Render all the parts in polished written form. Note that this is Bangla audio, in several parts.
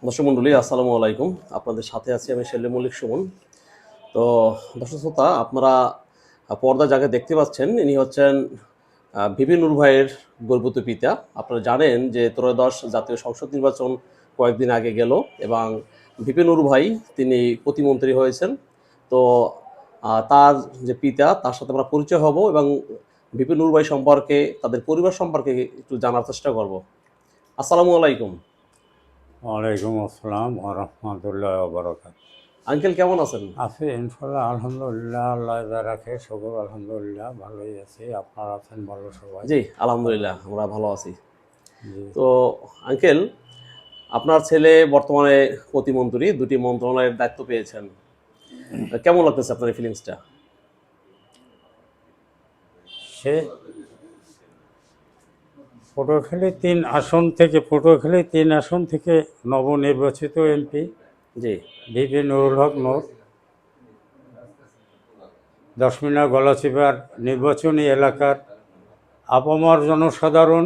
দর্শক মণ্ডলী, আসসালামু আলাইকুম। আপনাদের সাথে আছি আমি শেল্লে মল্লিক সুমন। তো দর্শক শ্রোতা, আপনারা পর্দায় যাকে দেখতে পাচ্ছেন ইনি হচ্ছেন ভিপি নূর ভাইয়ের গর্বিত পিতা। আপনারা জানেন যে ত্রয়োদশ জাতীয় সংসদ নির্বাচন কয়েকদিন আগে গেল এবং ভিপি নূর ভাই তিনি প্রতিমন্ত্রী হয়েছেন। তো তার যে পিতা তার সাথে আমরা পরিচয় হব এবং ভিপি নূর ভাই সম্পর্কে তাদের পরিবার সম্পর্কে একটু জানার চেষ্টা করব। আসসালামু আলাইকুম। ওয়ালাইকুম আসসালাম ওয়া রাহমাতুল্লাহি ওয়া বারাকাতুহু। আঙ্কেল কেমন আছেন? আছি ইনশাআল্লাহ, আলহামদুলিল্লাহ, আল্লাহ যা রাখে শুকর, আলহামদুলিল্লাহ ভালোই আছি। আপনারা আছেন ভালো সবাই? জি, আলহামদুলিল্লাহ আমরা ভালো আছি। জি। তো আঙ্কেল, আপনার ছেলে বর্তমানে প্রতিমন্ত্রী, দুটি মন্ত্রণালয়ের দায়িত্ব পেয়েছেন। কেমন লাগতেছে আপনার এই ফিলিংসটা? সে পটুয়াখালী ৩ আসন থেকে নবনির্বাচিত এমপি জি, ভিপি নুরুল হক নূর দশমিনা গলাচিপার নির্বাচনী এলাকার আপামর জনসাধারণ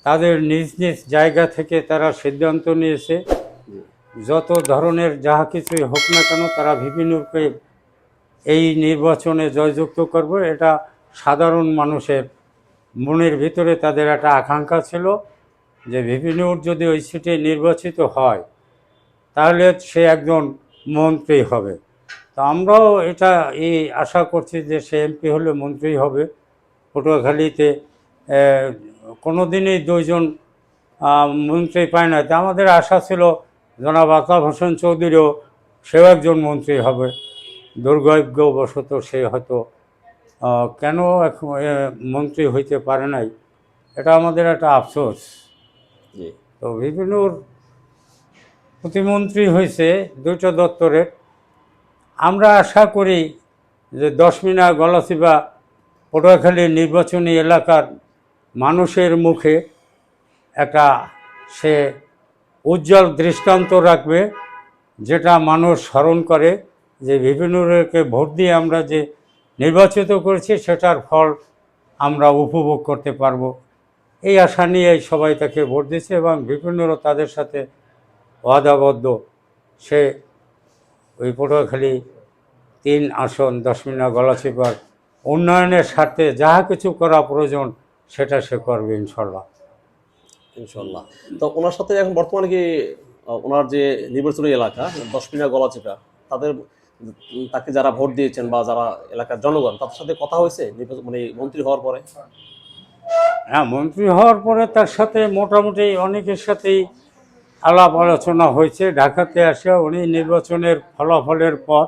তাদের নিজ নিজ জায়গা থেকে তারা সিদ্ধান্ত নিয়েছে যত ধরনের যাহা কিছুই হোক না কেন তারা ভিপি নূরকে এই নির্বাচনে জয়যুক্ত করবে। এটা সাধারণ মানুষের মনের ভিতরে তাদের একটা আকাঙ্ক্ষা ছিল যে ভিপি নূর যদি ওই সিটে নির্বাচিত হয় তাহলে সে একজন মন্ত্রী হবে। তো আমরাও এটা এই আশা করছি যে সে এমপি হলে মন্ত্রী হবে। পটুয়াখালীতে কোনো দিনই দুইজন মন্ত্রী পায় না। তা আমাদের আশা ছিল জনাব আতাব হোসেন চৌধুরীও সেও একজন মন্ত্রী হবে। দুর্ভাগ্যবশত সে হয়তো কেন এখন মন্ত্রী হইতে পারে নাই, এটা আমাদের একটা আফসোস। জি, তো বিভিন্নর প্রতিমন্ত্রী হয়েছে দুটো দপ্তরের। আমরা আশা করি যে দশমিনা গলাচিপা পটুয়াখালীর নির্বাচনী এলাকার মানুষের মুখে একটা সে উজ্জ্বল দৃষ্টান্ত রাখবে, যেটা মানুষ স্মরণ করে যে বিভিন্নকে ভোট দিয়ে আমরা যে নির্বাচিত করেছি সেটার ফল আমরা উপভোগ করতে পারবো। এই আশা নিয়ে সবাই তাকে ভোট দিয়েছে এবং বিভিন্নরা তাদের সাথে ওয়াদাবদ্ধ। সে ওই পটুয়াখালী ৩ আসন দশমিনা গলাচিপার উন্নয়নের স্বার্থে যাহা কিছু করা প্রয়োজন সেটা সে করবে ইনশাল্লাহ। ইনশাল্লাহ। তো ওনার সাথে এখন বর্তমানে কি ওনার যে নির্বাচনী এলাকা দশমিনা গলাচিপা, তাদের তাকে যারা ভোট দিয়েছেন বা যারা এলাকার জনগণ তাদের সাথে কথা হয়েছে মানে মন্ত্রী হওয়ার পরে? হ্যাঁ, মন্ত্রী হওয়ার পরে তার সাথে মোটামুটি অনেকের সাথেই আলাপ আলোচনা হয়েছে। ঢাকাতে আসে উনি নির্বাচনের ফলাফলের পর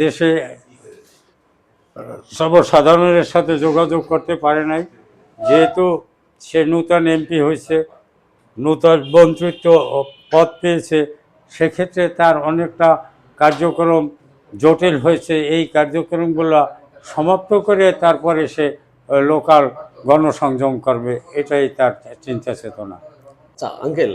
দেশে সর্বসাধারণের সাথে যোগাযোগ করতে পারে নাই, যেহেতু সে নূতন এমপি হয়েছে, নূতন মন্ত্রিত্ব পদ পেয়েছে। সেক্ষেত্রে তার অনেকটা কার্যক্রম জটিল হয়েছে। এই কার্যক্রমগুলো সমাপ্ত করে তারপরে সে লোকাল গণসংযোগ করবে, এটাই তার চিন্তা চেতনা। আচ্ছা আঙ্কেল,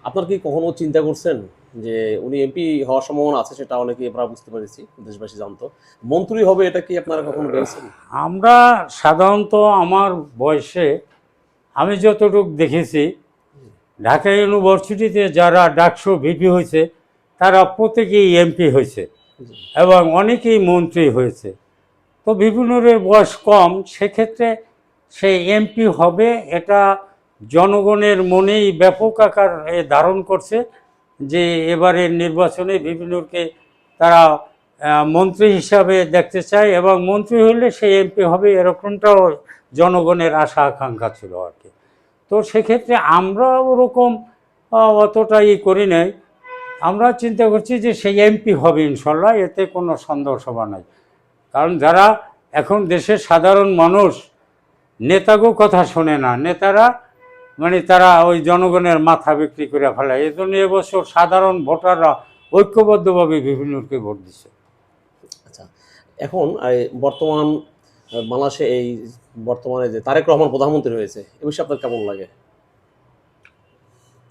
আপনার কি কখনো চিন্তা করছেন যে উনি এমপি হওয়ার সম্ভাবনা আছে, সেটা অনেকে আমরা বুঝতে পেরেছি, দেশবাসী জানতো, মন্ত্রী হবে এটা কি আপনারা কখনো ভেবেছেন? আমরা সাধারণত আমার বয়সে আমি যতটুকু দেখেছি, ঢাকা ইউনিভার্সিটিতে যারা ডাকসু ভিপি হয়েছে তারা প্রত্যেকেই এমপি হয়েছে এবং অনেকেই মন্ত্রী হয়েছে। তো বিভিন্নরের বয়স কম, সেক্ষেত্রে সে এমপি হবে এটা জনগণের মনেই ব্যাপক আকার ধারণ করছে যে এবারের নির্বাচনে বিভিন্নকে তারা মন্ত্রী হিসাবে দেখতে চায় এবং মন্ত্রী হলে সে এমপি হবে, এরকমটাও জনগণের আশা আকাঙ্ক্ষা ছিল আর কি। তো সেক্ষেত্রে আমরা ওরকম অতটা করি নাই। আমরা চিন্তা করছি যে সেই এমপি হবে ইনশাল্লাহ, এতে কোনো সন্দেহ সভা নাই। কারণ যারা এখন দেশের সাধারণ মানুষ নেতাগো কথা শোনে না, নেতারা মানে তারা ওই জনগণের মাথা বিক্রি করে ফেলায়। এই জন্য এবছর সাধারণ ভোটাররা ঐক্যবদ্ধভাবে বিভিন্নকে ভোট দিচ্ছে। আচ্ছা, এখন বর্তমান বাংলাদেশে এই বর্তমানে যে তারেক রহমান প্রধানমন্ত্রী হয়েছে, এ বিষয়ে আপনার কেমন লাগে?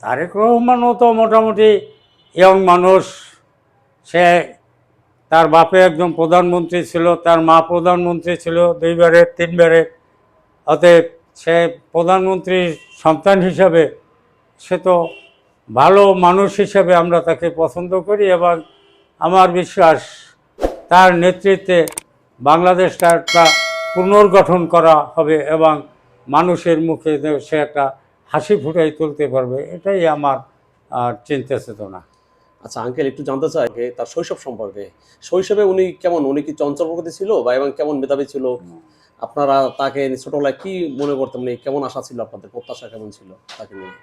তারেক রহমানও তো মোটামুটি ইয়ং মানুষ। সে তার বাপে একজন প্রধানমন্ত্রী ছিল, তার মা প্রধানমন্ত্রী ছিল 2বারের 3বারের। অতএব সে প্রধানমন্ত্রীর সন্তান হিসাবে সে তো ভালো মানুষ হিসেবে আমরা তাকে পছন্দ করি এবং আমার বিশ্বাস তার নেতৃত্বে বাংলাদেশটা একটা পুনর্গঠন করা হবে এবং মানুষের মুখে সে একটা হাসি ফুটাই তুলতে পারবে, এটাই আমার চিন্তা চেতনা। আচ্ছা আঙ্কেল, একটু জানতে চাই যে তার শৈশব সম্পর্কে। শৈশবে উনি কেমন, উনি কি চঞ্চল প্রকৃতি ছিল বা এবং কেমন মেধাবী ছিল? আপনারা তাকে ছোটবেলায় কি মনে করতেন, মানে কেমন আশা ছিল আপনাদের, প্রত্যাশা কেমন ছিল তাকে নিয়ে?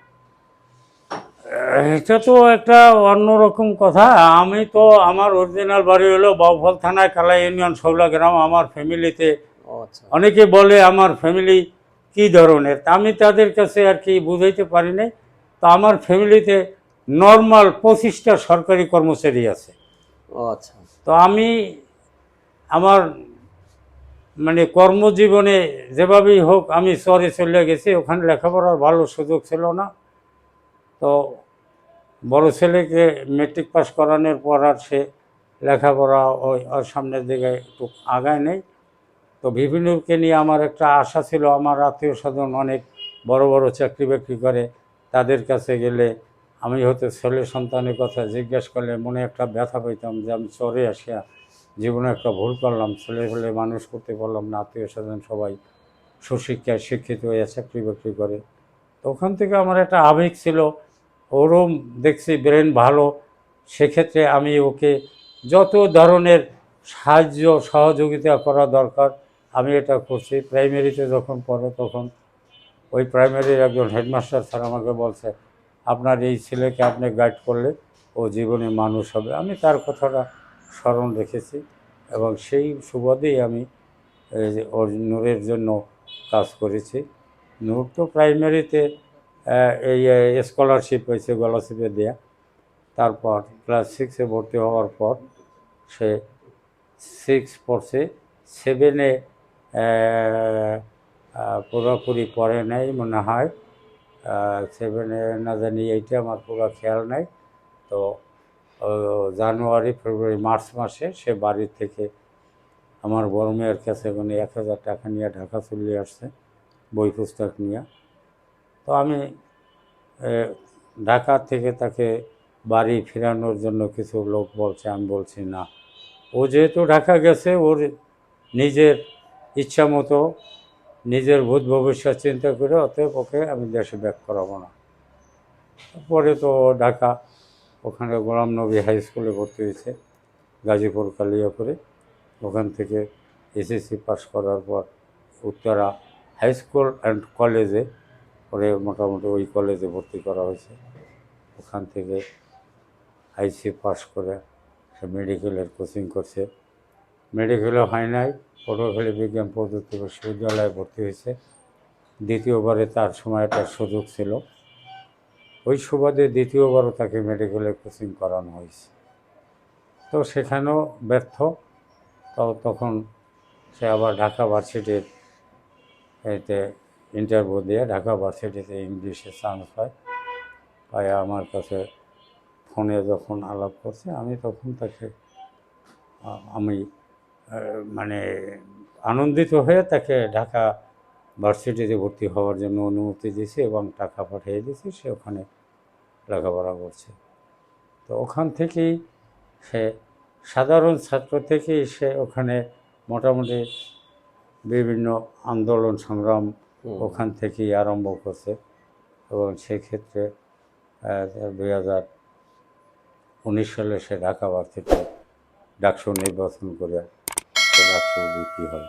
এটা তো একটা অন্যরকম কথা। আমি তো আমার অরিজিনাল বাড়ি হলো বাউফল থানায় কালাই ইউনিয়ন শৌলা গ্রাম। আমার ফ্যামিলিতে ও আচ্ছা। অনেকে বলে আমার ফ্যামিলি কী ধরনের, তা আমি তাদের কাছে আর কি বুঝাইতে পারি নাই। তো আমার ফ্যামিলিতে নর্মাল 25টা সরকারি কর্মচারী আছে। ও আচ্ছা। তো আমি আমার মানে কর্মজীবনে যেভাবেই হোক আমি শহরে চলে গেছি, ওখানে লেখাপড়ার ভালো সুযোগ ছিল না। তো বড় ছেলেকে মেট্রিক পাস করানোর পর আর সে লেখাপড়া ওই আর সামনের দিকে একটু আগায় নেই। তো বিভিন্নকে নিয়ে আমার একটা আশা ছিল, আমার আত্মীয় স্বজন অনেক বড় বড় চাকরি বাকরি করে, তাদের কাছে গেলে আমি হয়তো ছেলে সন্তানের কথা জিজ্ঞেস করলে মনে একটা ব্যথা পাইতাম যে আমি চরে আসিয়া জীবনে একটা ভুল করলাম, ছেলে ফেলে মানুষ করতে পারলাম না, আত্মীয় স্বজন সবাই সুশিক্ষায় শিক্ষিত হয়ে চাকরি বাকরি করে। তো ওখান থেকে আমার একটা আবেগ ছিল, ওরও দেখছি ব্রেন ভালো, সেক্ষেত্রে আমি ওকে যত ধরনের সাহায্য সহযোগিতা করা দরকার আমি এটা করছি। প্রাইমারিতে যখন পড়ে তখন ওই প্রাইমারির একজন হেডমাস্টার স্যার আমাকে বলছে, আপনার এই ছেলেকে আপনি গাইড করলে ও জীবনে মানুষ হবে। আমি তার কথাটা স্মরণ রেখেছি এবং সেই সুবাদেই আমি ওর নূরের জন্য কাজ করেছি। নূর তো প্রাইমারিতে এই স্কলারশিপ হয়েছে স্কলারশিপে দেয়া। তারপর ক্লাস 6-এ ভর্তি হওয়ার পর সে 6 পড়ছে, 7-এ পুরোপুরি পড়ে নাই মনে হয়, 7-এ না জানি, এইটা আমার পুরো খেয়াল নাই। তো জানুয়ারি ফেব্রুয়ারি মার্চ মাসে সে বাড়ি থেকে আমার বড় মেয়ের কাছে মানে 1000 টাকা নিয়ে ঢাকা চলে আসছে বই পুস্তক নিয়ে। তো আমি ঢাকা থেকে তাকে বাড়ি ফেরানোর জন্য কিছু লোক বলছে, আমি বলছি না, ও যেহেতু ঢাকা গেছে ওর নিজের ইচ্ছা মতো নিজের ভূত ভবিষ্যৎ চিন্তা করে, অতএব ওকে আমি দেশে ব্যাক করাবো না। পরে তো ঢাকা ওখানে গোলাম নবী হাই স্কুলে ভর্তি হয়েছে গাজীপুর কালিয়াপুরে। ওখান থেকে এসএসসি পাস করার পর উত্তরা হাই স্কুল অ্যান্ড কলেজে পরে মোটামুটি ওই কলেজে ভর্তি করা হয়েছে। ওখান থেকে আইসি পাস করে সে মেডিকেলের কোচিং করছে। মেডিকেলও হয় নাই, পটুয়াখালী বিজ্ঞান প্রযুক্তি বিশ্ববিদ্যালয়ে ভর্তি হয়েছে। দ্বিতীয়বারে তার সময় একটা সুযোগ ছিল, ওই সুবাদে দ্বিতীয়বারও তাকে মেডিকেলের কোচিং করানো হয়েছে। তো সেখানেও ব্যর্থ। তো তখন সে আবার ঢাকা ভার্সিটির এতে ইন্টারভিউ দিয়ে ঢাকা ভার্সিটিতে ইংলিশে চান্স পায়। পায় আমার কাছে ফোনে যখন আলাপ করছে আমি তখন তাকে আমি মানে আনন্দিত হয়ে তাকে ঢাকা ভার্সিটিতে ভর্তি হওয়ার জন্য অনুমতি দিয়েছি এবং টাকা পাঠিয়ে দিয়েছি, সে ওখানে লেখাপড়া করছে। তো ওখান থেকেই সে সাধারণ ছাত্র থেকেই সে ওখানে মোটামুটি বিভিন্ন আন্দোলন সংগ্রাম ওখান থেকেই আরম্ভ করছে এবং সেক্ষেত্রে 2019 সালে সে ঢাকা ভার্সিটিতে ডাকসু নির্বাচন করে সে ডাকসু বিক্রি হয়।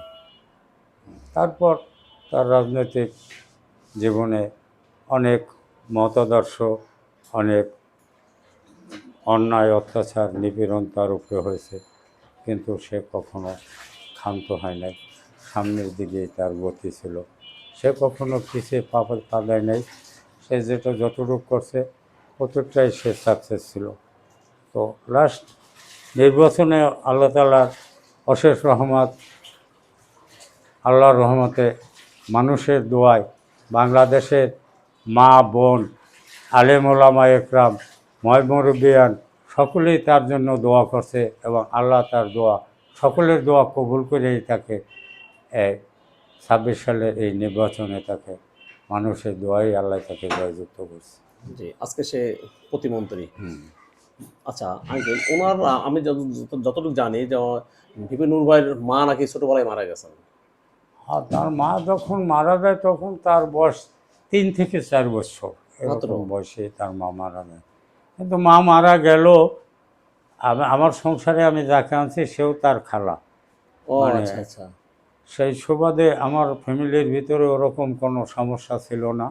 তারপর তার রাজনৈতিক জীবনে অনেক মতাদর্শ, অনেক অন্যায় অত্যাচার নিপীড়ন তার উপরে হয়েছে, কিন্তু সে কখনো ক্ষান্ত হয় নাই, সামনের দিকেই তার গতি ছিল। সে কখনো পিছিয়ে পা দেয় নাই। সে যেটা যতটুকু করছে প্রত্যেকটাই সে সাকসেস ছিল। তো লাস্ট নির্বাচনে আল্লাহ তাআলার অশেষ রহমত, আল্লাহর রহমতে, মানুষের দোয়ায়, বাংলাদেশের মা বোন, আলেম ওলামা একরাম, মুরব্বিয়ান সকলেই তার জন্য দোয়া করছে এবং আল্লাহ তার দোয়া, সকলের দোয়া কবুল করেই তাকে 26 সালের এই নির্বাচনে তাকে মানুষের দোয়াই আল্লাহ তাকে জয়যুক্ত করছে। জি, আজকে সে প্রতিমন্ত্রী। আচ্ছা আঙ্কেল, ওনার আমি যতটুকু জানি যে ভিপি নূর ভাইয়ের মা নাকি ছোটবেলায় মারা গেছেন। আর তার মা যখন মারা যায় তখন তার বয়স 3 থেকে 4 বছর, মাত্র। এরকম বয়সে তার মা মারা যায়। কিন্তু মা মারা গেল, আমার সংসারে আমি যাকে আনছি সেও তার খালা। ও মানে আচ্ছা আচ্ছা। সেই সুবাদে আমার ফ্যামিলির ভিতরে ওরকম কোনো সমস্যা ছিল না,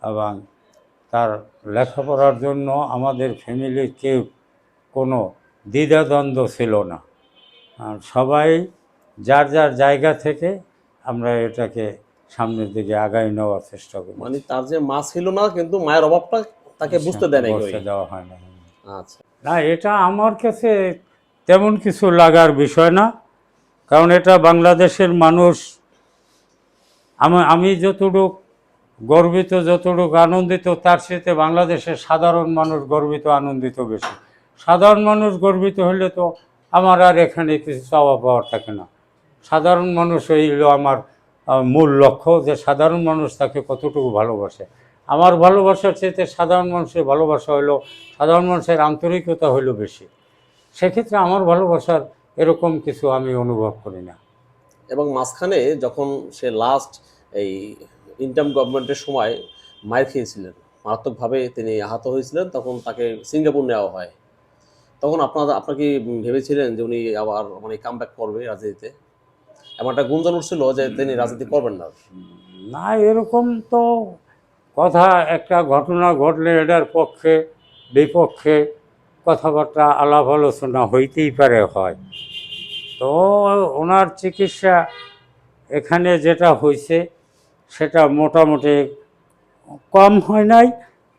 এবং তার লেখাপড়ার জন্য আমাদের ফ্যামিলির কেউ কোনো দ্বিধাদ্বন্দ্ব ছিল না। আর সবাই যার যার জায়গা থেকে আমরা এটাকে সামনের দিকে আগায় নেওয়ার চেষ্টা মানে করেছি। তার যে মা ছিল না, কিন্তু মায়ের অভাবটা তাকে বুঝতে দেয় নাই কেউই। বসে দেওয়া হয় না। আচ্ছা। না, এটা আমার কাছে তেমন কিছু লাগার বিষয় না, কারণ এটা বাংলাদেশের মানুষ, আমি যতটুকু গর্বিত, যতটুকু আনন্দিত, তার সাথে বাংলাদেশের সাধারণ মানুষ গর্বিত আনন্দিত বেশি। সাধারণ মানুষ গর্বিত হলে তো আমার আর এখানে কিছু চাওয়া পাওয়ার থাকে না। সাধারণ মানুষ হইল আমার মূল লক্ষ্য, যে সাধারণ মানুষ তাকে কতটুকু ভালোবাসে। আমার ভালোবাসার চাইতে সাধারণ মানুষের ভালোবাসা হলো, সাধারণ মানুষের আন্তরিকতা হইল বেশি। সেক্ষেত্রে আমার ভালোবাসার এরকম কিছু আমি অনুভব করি না। এবং মাঝখানে যখন সে লাস্ট এই ইন্টার্ম গভর্নমেন্টের সময় মার খেয়েছিলেন, মারাত্মকভাবে তিনি আহত হয়েছিলেন, তখন তাকে সিঙ্গাপুর নেওয়া হয়। তখন আপনার কি ভেবেছিলেন যে উনি আবার মানে কামব্যাক করবে রাজনীতিতে? এমন একটা গুঞ্জন উঠছিল যে তিনি রাজনীতি করবেন না। না, এরকম তো কথা, একটা ঘটনা ঘটলে এটার পক্ষে বিপক্ষে কথাবার্তা আলাপ আলোচনা হইতেই পারে, হয়। তো ওনার চিকিৎসা এখানে যেটা হয়েছে সেটা মোটামুটি কম হয় নাই।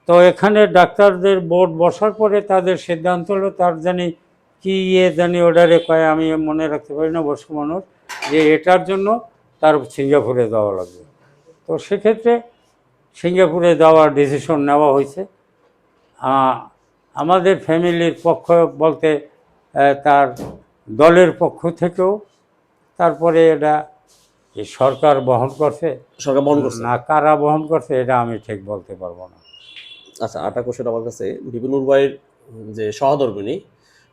তো এখানে ডাক্তারদের বোর্ড বসার পরে তাদের সিদ্ধান্ত হলো, তার জানি কি জানি অর্ডারে কয়, আমি মনে রাখতে পারি না বয়স্ক মানুষ, যে এটার জন্য তার সিঙ্গাপুরে যাওয়া লাগবে। তো সেক্ষেত্রে সিঙ্গাপুরে যাওয়ার ডিসিশন নেওয়া হয়েছে। আমাদের ফ্যামিলির পক্ষ বলতে তার দলের পক্ষ থেকেও, তারপরে এটা এই সরকার বহন করছে সরকার বহন করছে। না কারা বহন করছে এটা আমি ঠিক বলতে পারবো না। আচ্ছা, আরেকটা কোশ্চেন আমার কাছে, বিপিনুর ভাইয়ের যে সহধর্মিণী,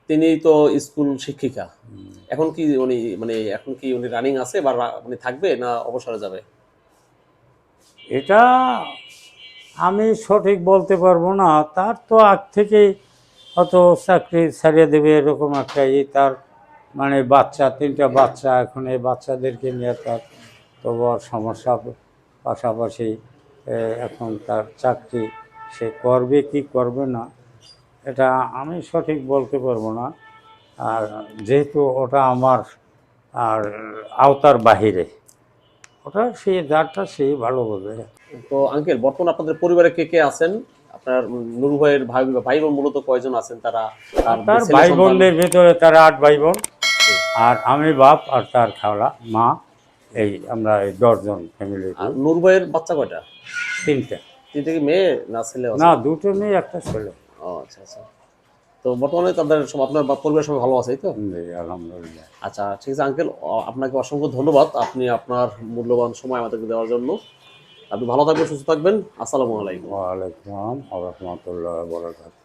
তিনি তো স্কুল শিক্ষিকা। এখন কি উনি মানে এখন কি উনি রানিং আছে বা উনি থাকবে না অবসরে যাবে? এটা আমি সঠিক বলতে পারবো না। তার তো আগ থেকেই হয়তো চাকরি ছাড়িয়ে দেবে এরকম একটা তার মানে বাচ্চা, 3টা বাচ্চা, এখন এই বাচ্চাদেরকে নিয়ে তার তো বড় সমস্যা। পাশাপাশি এখন তার চাকরি সে করবে কি করবে না এটা আমি সঠিক বলতে পারবো না। আর যেহেতু ওটা আমার আর আওতার বাহিরে, ওটা সে যারটা সেই ভালো বোঝে। তো আঙ্কেল, বর্তমানে আপনাদের পরিবারে কে কে আছেন? আপনার নুরু ভাইয়ের ভাই ভাই বোন মূলত কয়জন আছেন? তারা তার তার ছেলে ভাই সন্তান? বোনদের ভিতরে তার 8 ভাই বোন, জি। আর আমি বাপ আর তার খালা মা, এই আমরা এই 10 জন ফ্যামিলি। আর নুরু ভাইয়ের বাচ্চা কয়টা? 3টে। তিনটে কি মেয়ে না ছেলে আছে? না, 2টো মেয়ে, একটা ছেলে। ও আচ্ছা আচ্ছা। তো বর্তমানে তাদের সব আপনার পরিবারের সবাই ভালো আছে, এই তো? জি, আলহামদুলিল্লাহ। আচ্ছা ঠিক আছে আঙ্কেল, আপনাকে অসংখ্য ধন্যবাদ আপনি আপনার মূল্যবান সময় আমাদেরকে দেওয়ার জন্য। আপনি ভালো থাকবেন, সুস্থ থাকবেন। আসসালামু আলাইকুম। ওয়ালাইকুম আসসালাম ওয়া রাহমাতুল্লাহি ওয়া বারাকাতুহু।